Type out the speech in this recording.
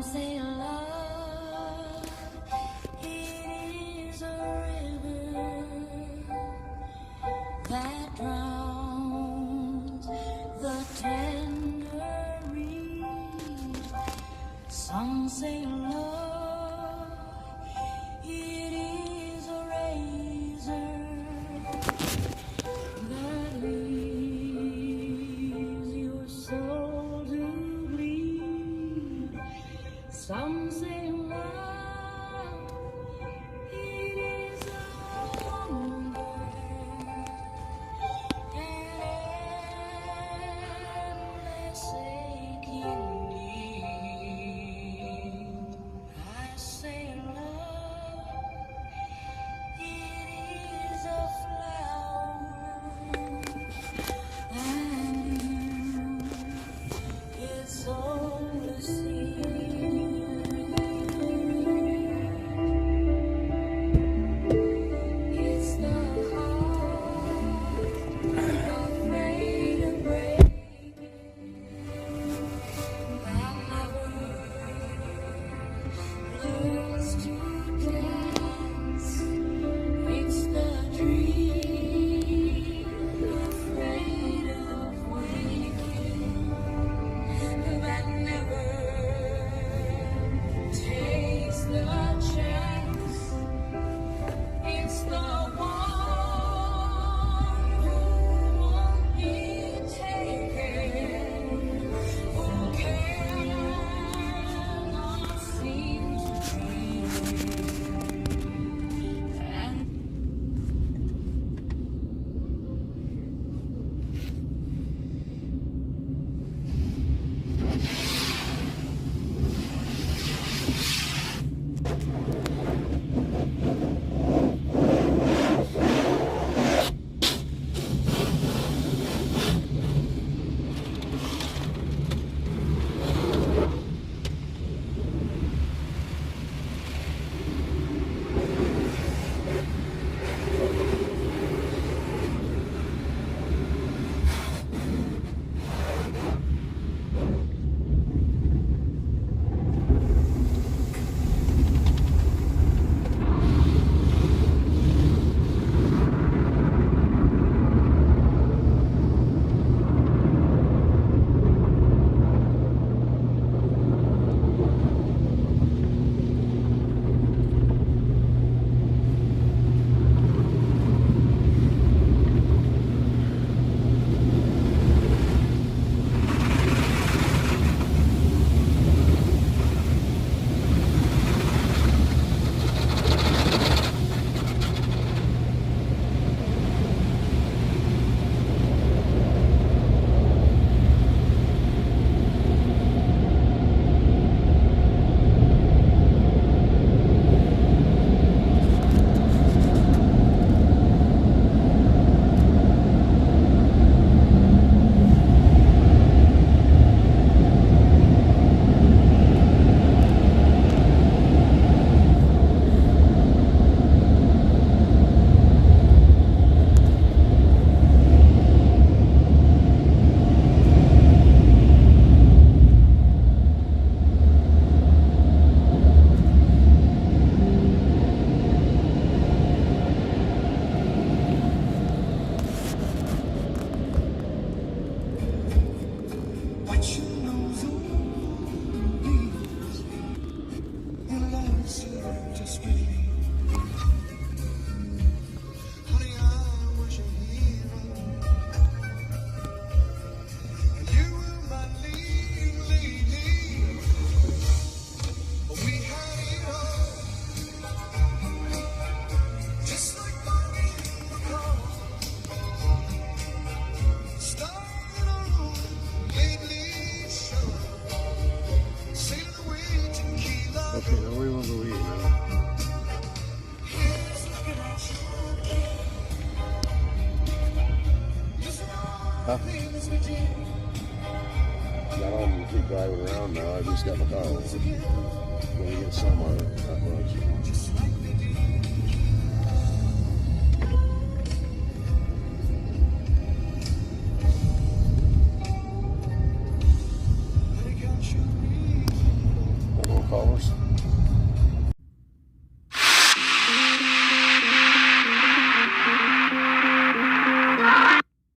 say love, it is a river that drowns the tender reed. Some say love, it is a razor that leaves your soul to bleed. Some say love, it is a hunger, an endless aching need. I say love, it is a flower, and you, it's only seed. It's the heart afraid of breaking that never learns to dance. It's the dream afraid of waking that never takes the chance. It's the one who won't be taken, who cannot seem to dream. And what you know is in love just with me. Honey, I was your hero, and you were my leading lady. We had it all, just like Bonnie and Clyde. Stars in our room, lately shone, sailing away tequila. Okay, now we want to leave now. Here's looking at you again. Listen, all things we did. Not all of them keep driving around now. I just got my car. When we get somewhere, not much. Just like